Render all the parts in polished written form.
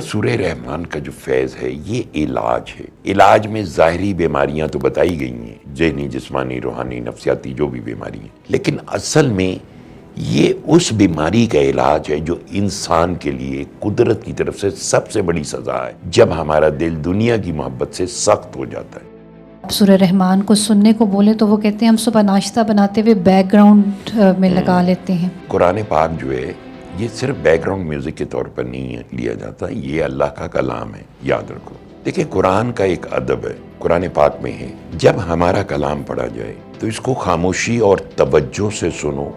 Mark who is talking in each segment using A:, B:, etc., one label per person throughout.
A: سورہ رحمان کا جو فیض ہے یہ علاج ہے. علاج میں ظاہری بیماریاں تو بتائی گئی ہیں، ذہنی، جسمانی، روحانی، نفسیاتی، جو بھی بیماری ہیں، لیکن اصل میں یہ اس بیماری کا علاج ہے جو انسان کے لیے قدرت کی طرف سے سب سے بڑی سزا ہے، جب ہمارا دل دنیا کی محبت سے سخت ہو جاتا ہے.
B: سورہ رحمان کو سننے کو بولے تو وہ کہتے ہیں ہم صبح ناشتہ بناتے ہوئے بیک گراؤنڈ میں لگا لیتے ہیں.
A: قرآن پاک جو ہے یہ صرف بیک گراؤنڈ میوزک کے طور پر نہیں لیا جاتا، یہ اللہ کا کلام ہے، یاد رکھو. دیکھیں قرآن کا ایک ادب ہے، قرآن پاک میں ہے جب ہمارا کلام پڑھا جائے تو اس کو خاموشی اور توجہ سے سنو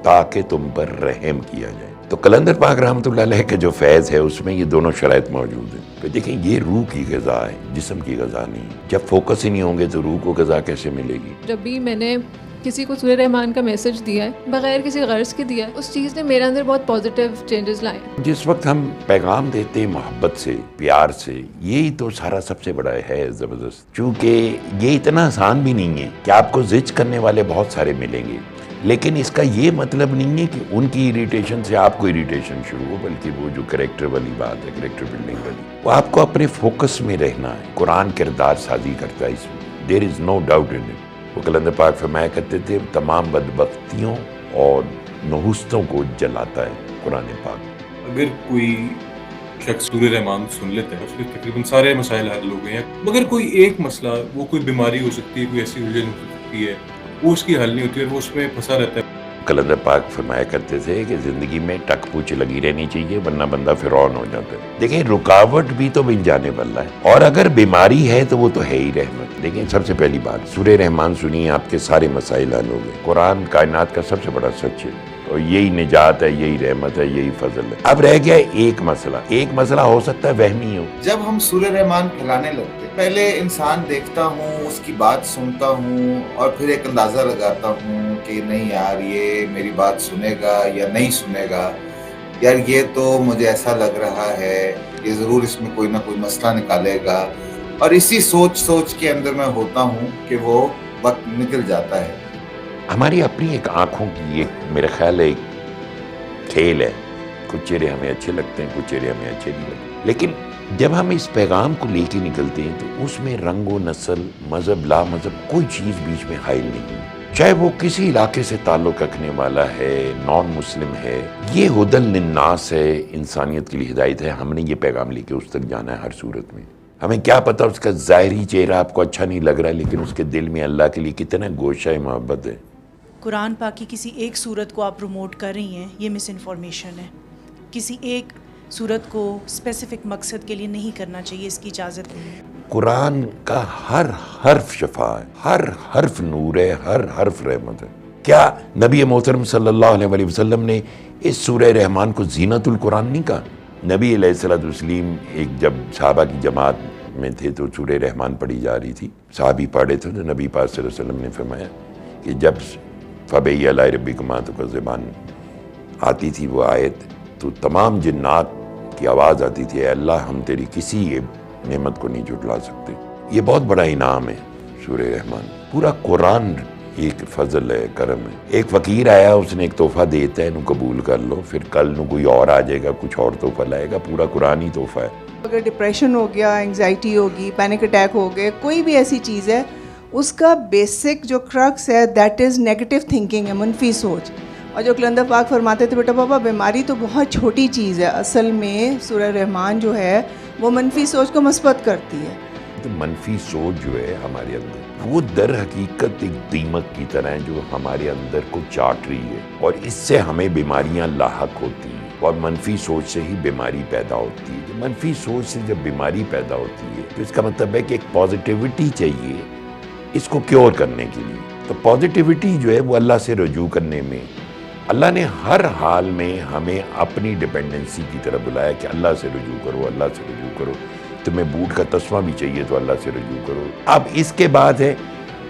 A: تاکہ تم پر رحم کیا جائے. تو قلندر پاک رحمۃ اللہ علیہ کا جو فیض ہے اس میں یہ دونوں شرائط موجود ہیں. تو دیکھیں یہ روح کی غذا ہے، جسم کی غذا نہیں. جب فوکس ہی نہیں ہوں گے تو روح کو غذا کیسے ملے گی؟
C: جب بھی میں نے کسی کو سورہ رحمان کا میسج دیا ہے بغیر کسی غرض کے دیا ہے، اس چیز نے میرے اندر بہت پازیٹیو چینجز لائے.
A: جس وقت ہم پیغام دیتے ہیں محبت سے، پیار سے، یہی تو سارا سب سے بڑا ہے زبردست. چونکہ یہ اتنا آسان بھی نہیں ہے کہ آپ کو زج کرنے والے بہت سارے ملیں گے، لیکن اس کا یہ مطلب نہیں ہے کہ ان کی اریٹیشن سے آپ کو اریٹیشن شروع ہو، بلکہ وہ جو کریکٹر والی بات ہے، کریکٹر بلڈنگ والی، وہ آپ کو اپنے فوکس میں رہنا ہے. قرآن کردار سازی کرتا ہے اس میں، دیر از نو ڈاؤٹ ان اٹ. وہ قلندر پاک فرمایا کرتے تھے تمام بدبختیوں اور نحوستوں کو جلاتا ہے قرآن پاک.
D: اگر کوئی شخص سورہ رحمان سن لیتا ہے اس کے تقریباً سارے مسائل حل ہو گئے ہیں، مگر کوئی ایک مسئلہ، وہ کوئی بیماری ہو سکتی ہے، کوئی ایسی الجھن ہو سکتی ہے، وہ اس کی حل نہیں ہوتی اور وہ اس میں پھنسا رہتا ہے.
A: قلندر پاک فرمایا کرتے تھے کہ زندگی میں ٹک پوچھ لگی رہنی چاہیے ورنہ بندہ فرعون ہو جاتا ہے. دیکھیں رکاوٹ بھی تو بن جانے والا ہے، اور اگر بیماری ہے تو وہ تو ہے ہی رحمت. لیکن سب سے پہلی بات سورہ رحمان سنیے، آپ کے سارے مسائل حل ہو گئے. قرآن کائنات کا سب سے بڑا سچ ہے، اور یہی نجات ہے، یہی رحمت ہے، یہی فضل ہے. اب رہ گیا ایک مسئلہ ہو سکتا ہے وہمی ہو.
E: جب ہم سورہ رحمان پھیلانے لگتے پہلے انسان دیکھتا ہوں، اس کی بات سنتا ہوں، اور پھر ایک اندازہ لگاتا ہوں کہ نہیں یار یہ میری بات سنے گا یا نہیں سنے گا، یار یہ تو مجھے ایسا لگ رہا ہے یہ ضرور اس میں کوئی نہ کوئی مسئلہ نکالے گا. اور اسی سوچ کے اندر میں ہوتا ہوں کہ وہ وقت نکل جاتا ہے.
A: ہماری اپنی ایک آنکھوں کی ایک میرے خیال ہے ایک کھیل ہے. کچھ چہرے ہمیں اچھے لگتے ہیں، کچھ چہرے ہمیں اچھے نہیں لگتے، لیکن جب ہم اس پیغام کو لے کے نکلتے ہیں تو اس میں رنگ و نسل، مذہب، لا مذہب، کوئی چیز بیچ میں حائل نہیں. چاہے وہ کسی علاقے سے تعلق رکھنے والا ہے، نان مسلم ہے، یہ ہدل للناس ہے، انسانیت کے لیے ہدایت ہے. ہم نے یہ پیغام لے کے اس تک جانا ہے ہر صورت میں. ہمیں کیا پتا اس کا ظاہری چہرہ آپ کو اچھا نہیں لگ رہا، لیکن اس کے دل میں اللہ کے لیے کتنا گوشہ محبت ہے.
F: قرآن پاک کی کسی ایک صورت کو آپ پروموٹ کر رہی ہیں، یہ مس انفارمیشن ہے. کسی ایک صورت کو اسپیسیفک مقصد کے لیے نہیں کرنا چاہیے، اس کی اجازت نہیں ہے.
A: قرآن کا ہر حرف شفا ہے، ہر حرف نور ہے، ہر حرف رحمت ہے. کیا نبی محترم صلی اللہ علیہ وسلم نے اس سورہ رحمان کو زینت القرآن نہیں کہا؟ نبی علیہ الصلوۃ والتسلیم ایک جب صحابہ کی جماعت میں تھے تو سورہ رحمان پڑھی جا رہی تھی، صحابی پڑھے تھے تو نبی پاک صلی اللہ علیہ وسلم نے فرمایا کہ جب فَبِأَيِّ آلَاءِ رَبِّكُمَا تُكَذِّبَانِ آتی تھی وہ آیت تو تمام جنات کی آواز آتی تھی، اے اللہ ہم تیری کسی نعمت کو نہیں جھٹلا سکتے. یہ بہت بڑا انعام ہے سورہ رحمان. پورا قرآن ایک فضل ہے، کرم ہے. ایک فقیر آیا، اس نے ایک تحفہ دیتا ہے، انہوں قبول کر لو، پھر کل نو کوئی اور آ جائے گا، کچھ اور تحفہ لائے گا. پورا قرآن ہی تحفہ ہے.
G: اگر ڈپریشن ہو گیا، انگزائٹی ہوگی، پینک اٹیک ہو گئے، کوئی بھی ایسی چیز ہے، اس کا بیسک جو کرکس ہے دیٹ از نیگیٹو تھنکنگ ہے، منفی سوچ. اور جو قلندر پاک فرماتے تھے بیٹا پاپا بیماری تو بہت چھوٹی چیز ہے، اصل میں سورہ رحمان جو ہے وہ منفی سوچ کو مثبت کرتی ہے.
A: تو منفی سوچ جو ہے ہمارے اندر، وہ در حقیقت ایک دیمک کی طرح ہے جو ہمارے اندر کو چاٹ رہی ہے، اور اس سے ہمیں بیماریاں لاحق ہوتی ہیں. اور منفی سوچ سے ہی بیماری پیدا ہوتی ہے. منفی سوچ سے جب بیماری پیدا ہوتی ہے تو اس کا مطلب ہے کہ ایک پازیٹیوٹی چاہیے اس کو کیور کرنے کے لیے. تو پازیٹیوٹی جو ہے وہ اللہ سے رجوع کرنے میں، اللہ نے ہر حال میں ہمیں اپنی ڈیپینڈنسی کی طرف بلایا کہ اللہ سے رجوع کرو، اللہ سے رجوع کرو. تمہیں بوٹ کا تسمہ بھی چاہیے تو اللہ سے رجوع کرو. اب اس کے بعد ہے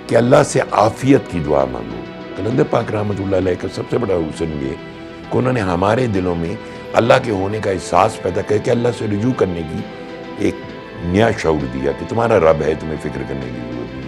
A: کہ اللہ سے عافیت کی دعا مانگو. قلندر پاک رحمۃ اللہ علیہ کا سب سے بڑا حسن یہ کہ انہوں نے ہمارے دلوں میں اللہ کے ہونے کا احساس پیدا کر کے اللہ سے رجوع کرنے کی ایک نیا شعور دیا کہ تمہارا رب ہے، تمہیں فکر کرنے کی ضرورت نہیں.